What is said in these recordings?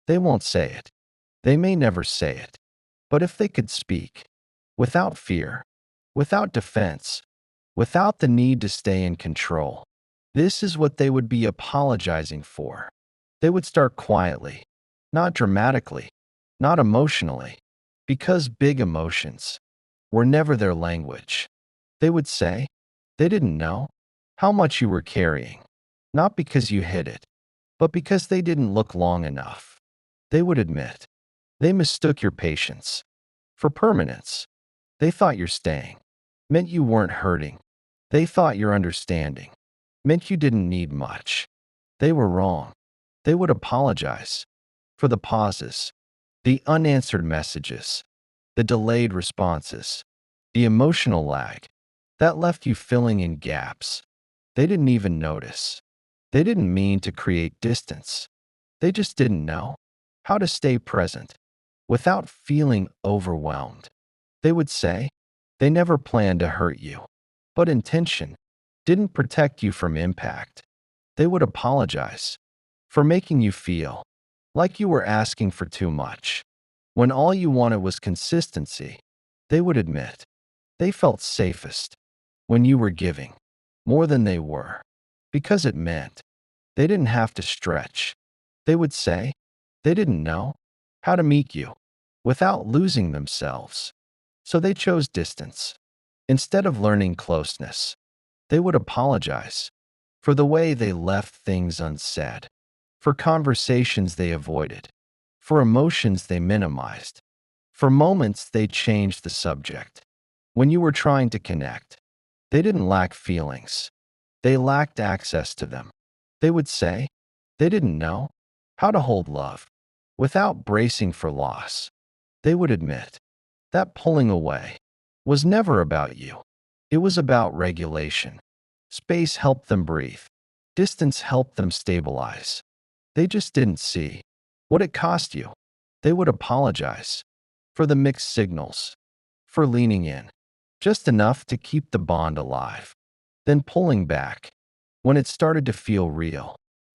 They won't say it. They may never say it. But if they could speak, without fear, without defense, without the need to stay in control, this is what they would be apologizing for. They would start quietly, not dramatically, not emotionally, because big emotions were never their language. They would say they didn't know how much you were carrying, not because you hid it, but because they didn't look long enough. They would admit they mistook your patience for permanence. They thought your staying meant you weren't hurting. They thought your understanding meant you didn't need much. They were wrong. They would apologize for the pauses, the unanswered messages, the delayed responses, the emotional lag that left you filling in gaps they didn't even notice. They didn't mean to create distance. They just didn't know how to stay present without feeling overwhelmed. They would say they never planned to hurt you, but intention didn't protect you from impact. They would apologize for making you feel like you were asking for too much when all you wanted was consistency. They would admit they felt safest when you were giving more than they were, because it meant they didn't have to stretch. They would say they didn't know how to meet you without losing themselves, so they chose distance instead of learning closeness. They would apologize for the way they left things unsaid, for conversations they avoided, for emotions they minimized, for moments they changed the subject. When you were trying to connect, they didn't lack feelings. They lacked access to them. They would say they didn't know how to hold love without bracing for loss. They would admit that pulling away was never about you. It was about regulation. Space helped them breathe. Distance helped them stabilize. They just didn't see what it cost you. They would apologize for the mixed signals, for leaning in just enough to keep the bond alive, then pulling back when it started to feel real.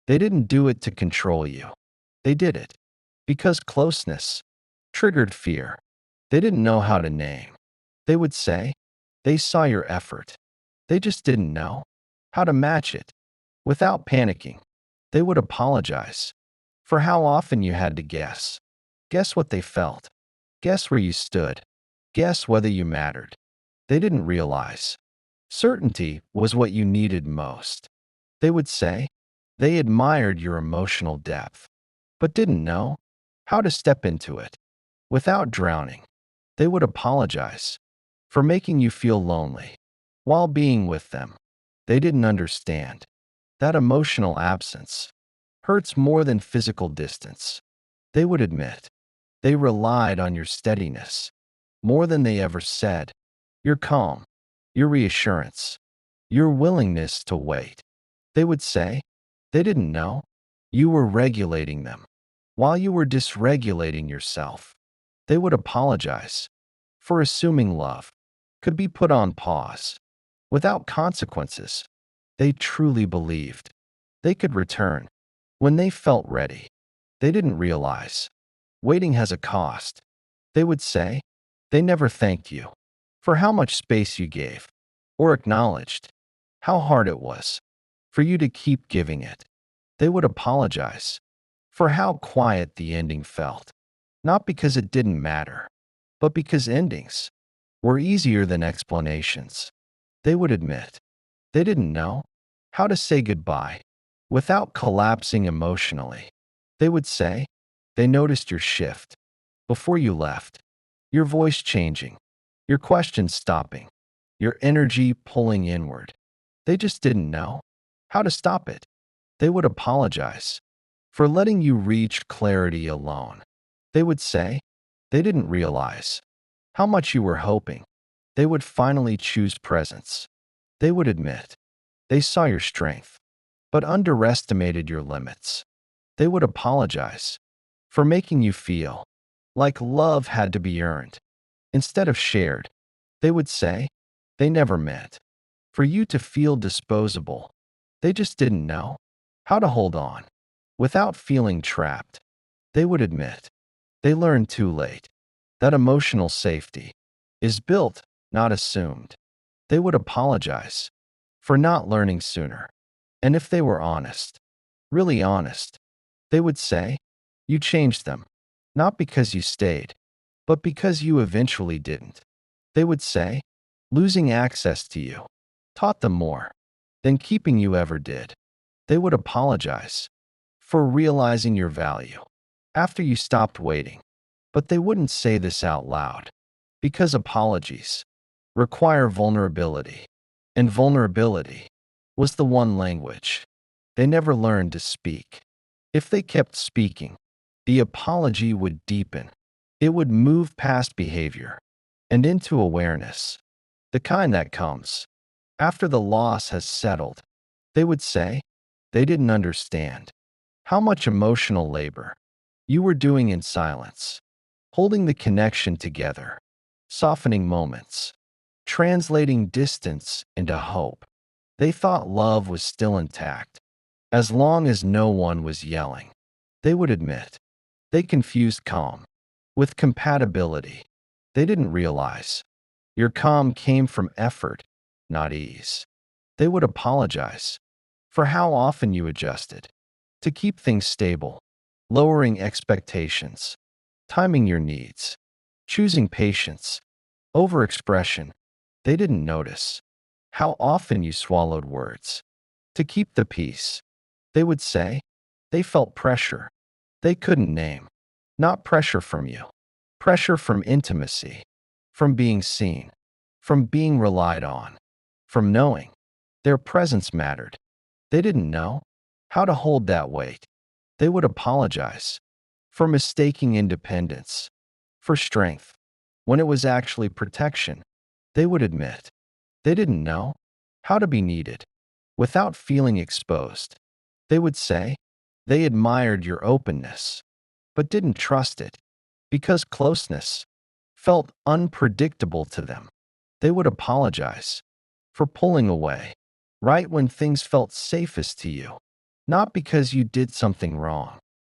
They didn't do it to control you. They did it because closeness triggered fear they didn't know how to name. They would say they saw your effort. They just didn't know how to match it. Without panicking, they would apologize for how often you had to guess. Guess what they felt. Guess where you stood. Guess whether you mattered. They didn't realize certainty was what you needed most. They would say they admired your emotional depth, but didn't know how to step into it without drowning. They would apologize for making you feel lonely while being with them. They didn't understand that emotional absence hurts more than physical distance. They would admit they relied on your steadiness more than they ever said, your calm, your reassurance, your willingness to wait. They would say they didn't know you were regulating them while you were dysregulating yourself. They would apologize for assuming love could be put on pause without consequences. They truly believed they could return when they felt ready. They didn't realize waiting has a cost. They would say they never thanked you for how much space you gave or acknowledged how hard it was for you to keep giving it. They would apologize for how quiet the ending felt, not because it didn't matter, but because endings were easier than explanations. They would admit they didn't know how to say goodbye without collapsing emotionally. They would say they noticed your shift before you left, your voice changing, your questions stopping, your energy pulling inward. They just didn't know how to stop it. They would apologize for letting you reach clarity alone. They would say they didn't realize how much you were hoping they would finally choose presence. They would admit they saw your strength, but underestimated your limits. They would apologize for making you feel like love had to be earned instead of shared. They would say they never meant for you to feel disposable. They just didn't know how to hold on without feeling trapped. They would admit they learned too late that emotional safety is built, not assumed. They would apologize for not learning sooner. And if they were honest, really honest, they would say, you changed them, not because you stayed, but because you eventually didn't. They would say, losing access to you taught them more than keeping you ever did. They would apologize for realizing your value after you stopped waiting. But they wouldn't say this out loud because apologies require vulnerability, and vulnerability was the one language they never learned to speak. If they kept speaking, the apology would deepen. It would move past behavior and into awareness, the kind that comes after the loss has settled. They would say they didn't understand how much emotional labor you were doing in silence, holding the connection together, softening moments, translating distance into hope. They thought love was still intact as long as no one was yelling. They would admit they confused calm with compatibility. They didn't realize your calm came from effort, not ease. They would apologize for how often you adjusted to keep things stable, lowering expectations, timing your needs, choosing patience over expression. They didn't notice how often you swallowed words to keep the peace. They would say they felt pressure they couldn't name, not pressure from you, pressure from intimacy, from being seen, from being relied on, from knowing their presence mattered. They didn't know how to hold that weight. They would apologize for mistaking independence for strength when it was actually protection. They would admit they didn't know how to be needed without feeling exposed. They would say they admired your openness, but didn't trust it because closeness felt unpredictable to them. They would apologize for pulling away right when things felt safest to you, not because you did something wrong,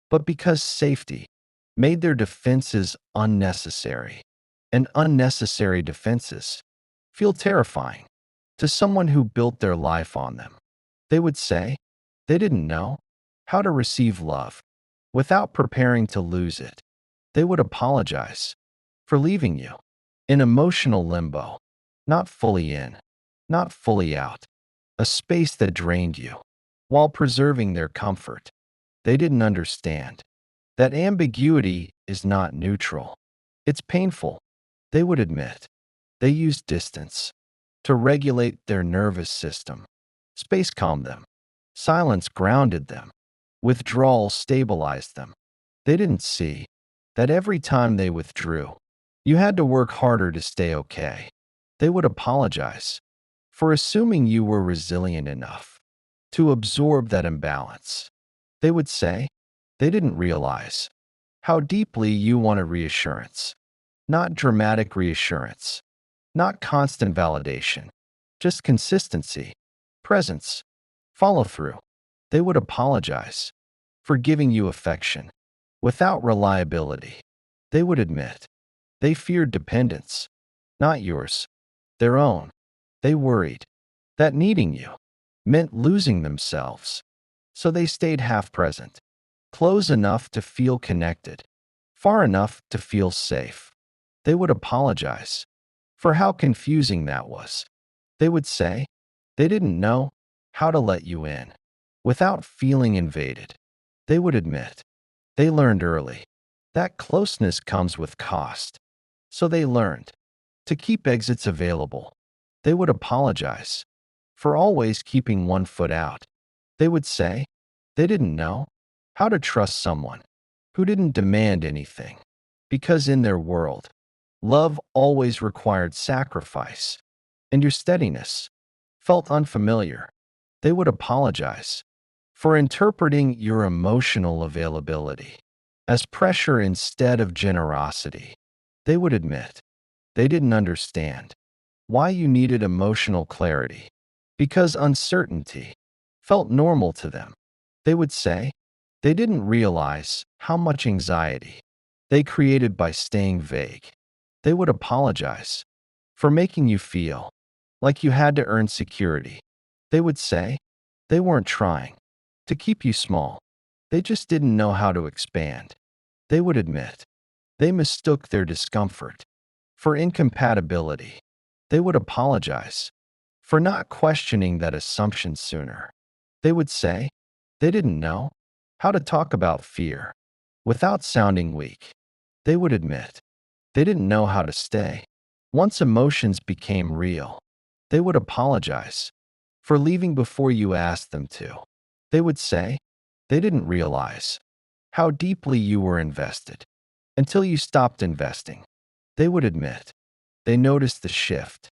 but because safety made their defenses unnecessary. And unnecessary defenses feel terrifying to someone who built their life on them. They would say they didn't know how to receive love without preparing to lose it. They would apologize for leaving you in emotional limbo, not fully in, not fully out, a space that drained you while preserving their comfort. They didn't understand that ambiguity is not neutral. It's painful. They would admit they used distance to regulate their nervous system. Space calmed them. Silence grounded them. Withdrawal stabilized them. They didn't see that every time they withdrew, you had to work harder to stay okay. They would apologize for assuming you were resilient enough to absorb that imbalance. They would say they didn't realize how deeply you wanted reassurance, not dramatic reassurance, not constant validation, just consistency, presence, follow through. They would apologize for giving you affection without reliability. They would admit they feared dependence, not yours, their own. They worried that needing you meant losing themselves, so they stayed half present, close enough to feel connected, far enough to feel safe. They would apologize for how confusing that was. They would say they didn't know how to let you in without feeling invaded. They would admit they learned early that closeness comes with cost, so they learned to keep exits available. They would apologize for always keeping one foot out. They would say they didn't know how to trust someone who didn't demand anything, because in their world, love always required sacrifice, and your steadiness felt unfamiliar. They would apologize for interpreting your emotional availability as pressure instead of generosity. They would admit they didn't understand why you needed emotional clarity, because uncertainty felt normal to them. They would say They didn't realize how much anxiety they created by staying vague. They would apologize for making you feel like you had to earn security. They would say they weren't trying to keep you small. They just didn't know how to expand. They would admit they mistook their discomfort for incompatibility. They would apologize for not questioning that assumption sooner. They would say they didn't know how to talk about fear without sounding weak. They would admit they didn't know how to stay. Once emotions became real, they would apologize for leaving before you asked them to. They would say they didn't realize how deeply you were invested until you stopped investing. They would admit they noticed the shift,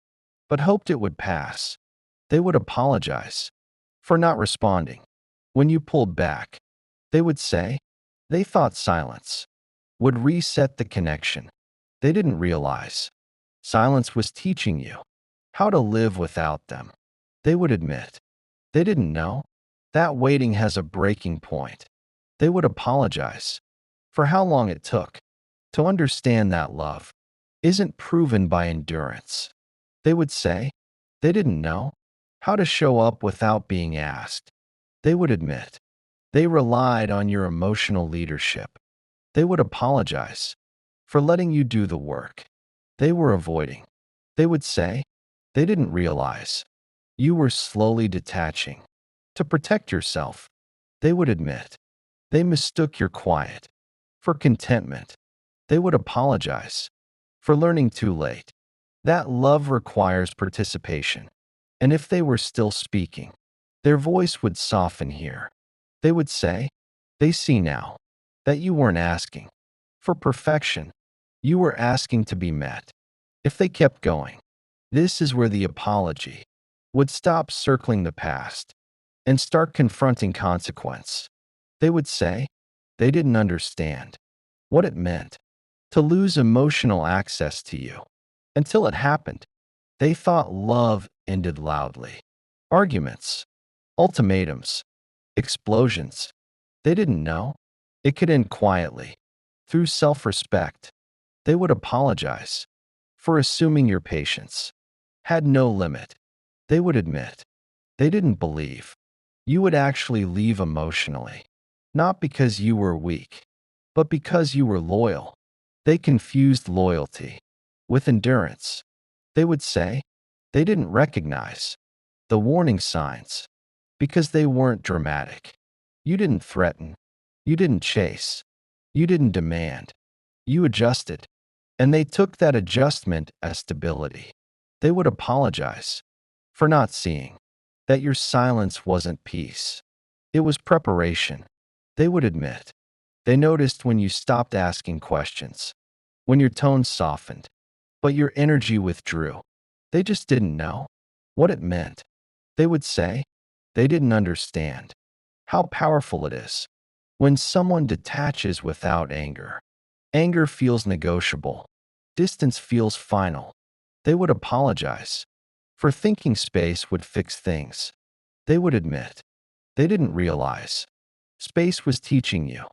but hoped it would pass. They would apologize for not responding when you pulled back. They would say they thought silence would reset the connection. They didn't realize silence was teaching you how to live without them. They would admit they didn't know that waiting has a breaking point. They would apologize for how long it took to understand that love isn't proven by endurance. They would say they didn't know how to show up without being asked. They would admit they relied on your emotional leadership. They would apologize for letting you do the work they were avoiding. They would say they didn't realize you were slowly detaching to protect yourself. They would admit they mistook your quiet for contentment. They would apologize for learning too late that love requires participation. And if they were still speaking, their voice would soften here. They would say, they see now that you weren't asking for perfection. You were asking to be met. If they kept going, this is where the apology would stop circling the past and start confronting consequence. They would say they didn't understand what it meant to lose emotional access to you. Until it happened, they thought love ended loudly. Arguments, ultimatums, explosions. They didn't know it could end quietly. Through self-respect, they would apologize for assuming your patience had no limit. They would admit they didn't believe you would actually leave emotionally, not because you were weak, but because you were loyal. They confused loyalty with endurance. They would say they didn't recognize the warning signs because they weren't dramatic. You didn't threaten. You didn't chase. You didn't demand. You adjusted, and they took that adjustment as stability. They would apologize for not seeing that your silence wasn't peace. It was preparation. They would admit they noticed when you stopped asking questions, when your tone softened, but your energy withdrew. They just didn't know what it meant. They would say they didn't understand how powerful it is when someone detaches without anger. Anger feels negotiable. Distance feels final. They would apologize for thinking space would fix things. They would admit they didn't realize space was teaching you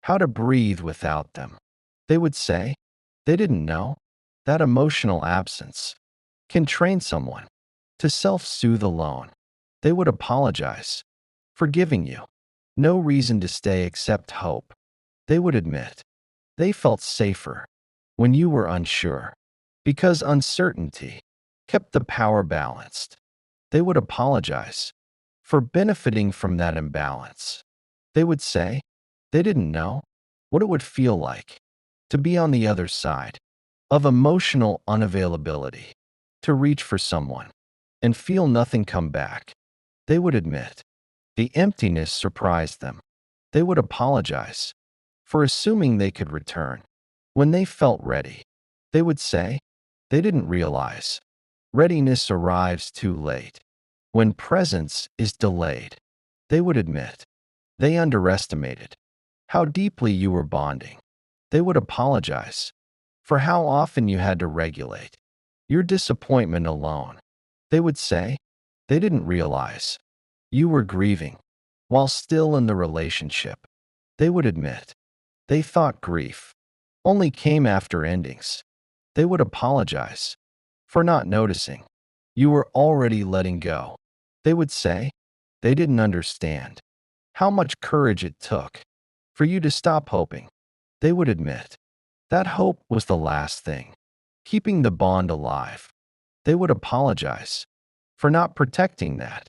how to breathe without them. They would say they didn't know that emotional absence can train someone to self-soothe alone. They would apologize for giving you no reason to stay except hope. They would admit they felt safer when you were unsure because uncertainty kept the power balanced. They would apologize for benefiting from that imbalance. They would say they didn't know what it would feel like to be on the other side of emotional unavailability, to reach for someone and feel nothing come back. They would admit the emptiness surprised them. They would apologize for assuming they could return when they felt ready. They would say they didn't realize readiness arrives too late when presence is delayed. They would admit they underestimated how deeply you were bonding. They would apologize for how often you had to regulate your disappointment alone. They would say they didn't realize you were grieving while still in the relationship. They would admit. They thought grief only came after endings. They would apologize for not noticing. You were already letting go. They would say they didn't understand how much courage it took for you to stop hoping. They would admit that hope was the last thing keeping the bond alive. They would apologize for not protecting that.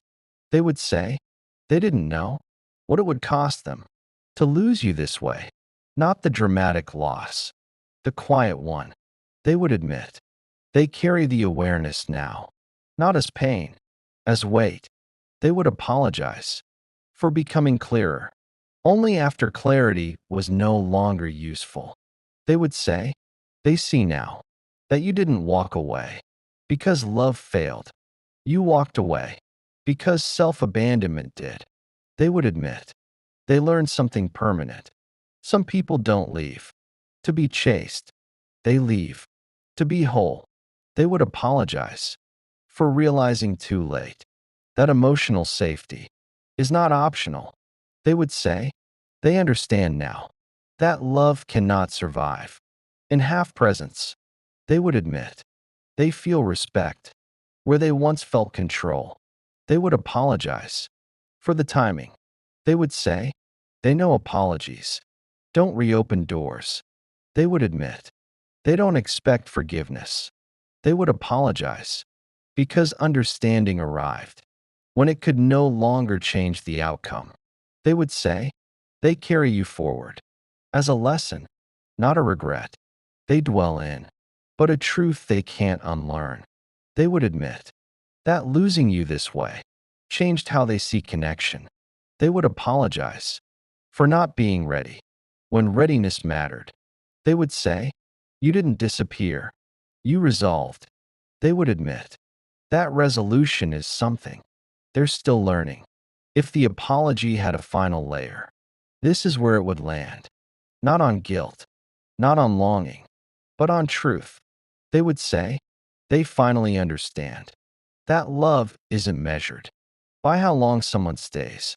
They would say they didn't know what it would cost them to lose you this way, not the dramatic loss, the quiet one. They would admit they carry the awareness now, not as pain, as weight. They would apologize for becoming clearer only after clarity was no longer useful. They would say they see now that you didn't walk away because love failed. You walked away because self-abandonment did. They would admit they learned something permanent. Some people don't leave to be chased. They leave to be whole. They would apologize for realizing too late that emotional safety is not optional. They would say they understand now that love cannot survive in half presence. They would admit they feel respect where they once felt control. They would apologize for the timing. They would say they know apologies don't reopen doors. They would admit they don't expect forgiveness. They would apologize because understanding arrived when it could no longer change the outcome. They would say they carry you forward as a lesson, not a regret. They dwell in, but a truth they can't unlearn. They would admit that losing you this way changed how they see connection. They would apologize for not being ready when readiness mattered. They would say, you didn't disappear, you resolved. They would admit that resolution is something they're still learning. If the apology had a final layer, this is where it would land. Not on guilt, not on longing, but on truth. They would say they finally understand that love isn't measured by how long someone stays,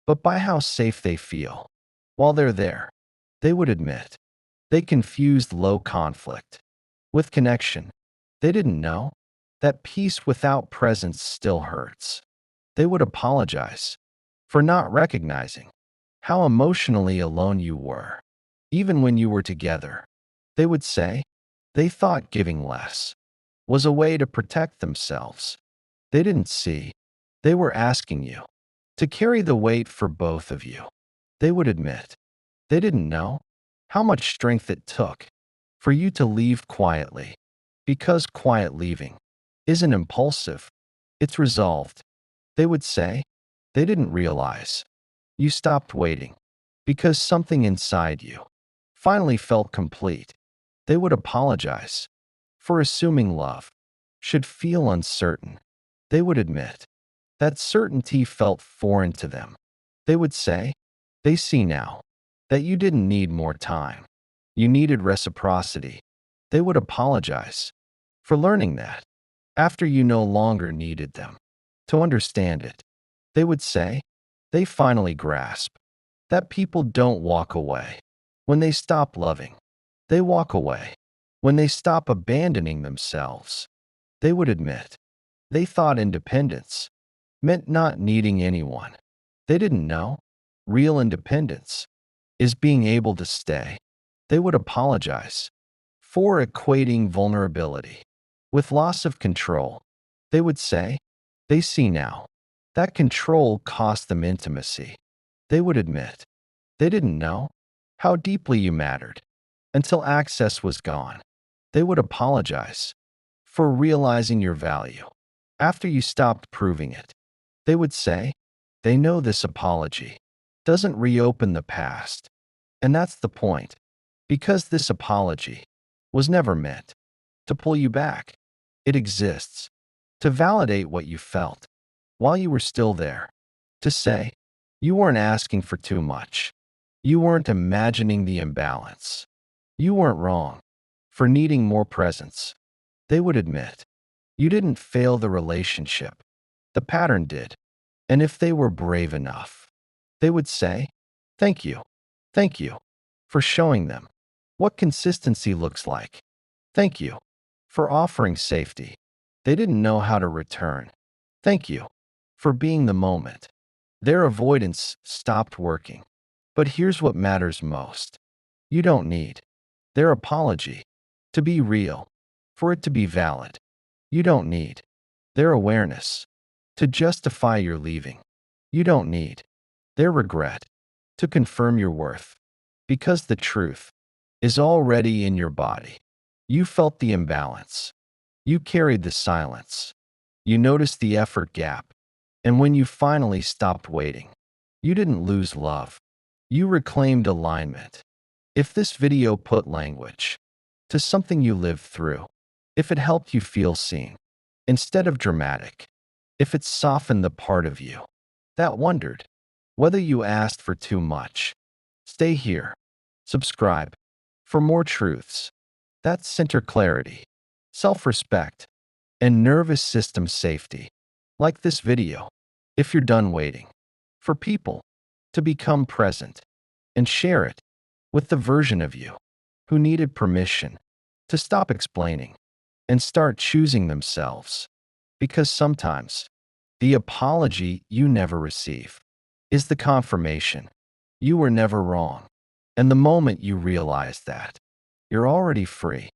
but by how safe they feel while they're there. They would admit they confused low conflict with connection. They didn't know that peace without presence still hurts. They would apologize for not recognizing how emotionally alone you were, even when you were together. They would say they thought giving less was a way to protect themselves. They didn't see they were asking you to carry the weight for both of you. They would admit they didn't know how much strength it took for you to leave quietly, because quiet leaving isn't impulsive, it's resolved. They would say they didn't realize you stopped waiting because something inside you finally felt complete. They would apologize for assuming love should feel uncertain. They would admit that certainty felt foreign to them. They would say they see now that you didn't need more time. You needed reciprocity. They would apologize for learning that after you no longer needed them to understand it. They would say they finally grasp that people don't walk away when they stop loving. They walk away when they stop abandoning themselves. They would admit they thought independence meant not needing anyone. They didn't know real independence is being able to stay. They would apologize for equating vulnerability with loss of control. They would say they see now that control cost them intimacy. They would admit they didn't know how deeply you mattered until access was gone. They would apologize for realizing your value after you stopped proving it. They would say they know this apology doesn't reopen the past. And that's the point, because this apology was never meant to pull you back. It exists to validate what you felt while you were still there, to say you weren't asking for too much. You weren't imagining the imbalance. You weren't wrong for needing more presence. They would admit you didn't fail the relationship. The pattern did. And if they were brave enough, they would say, thank you Thank you for showing them what consistency looks like. Thank you for offering safety. They didn't know how to return. Thank you for being the moment. Their avoidance stopped working. But here's what matters most. You don't need their apology to be real, for it to be valid. You don't need their awareness to justify your leaving. You don't need their regret to confirm your worth, because the truth is already in your body. You felt the imbalance. You carried the silence. You noticed the effort gap. And when you finally stopped waiting, you didn't lose love. You reclaimed alignment. If this video put language to something you lived through, if it helped you feel seen instead of dramatic, if it softened the part of you that wondered whether you asked for too much, stay here. Subscribe for more truths that center clarity, self-respect, and nervous system safety. Like this video if you're done waiting for people to become present, and share it with the version of you who needed permission to stop explaining and start choosing themselves. Because sometimes the apology you never receive is the confirmation you were never wrong. And the moment you realize that, you're already free.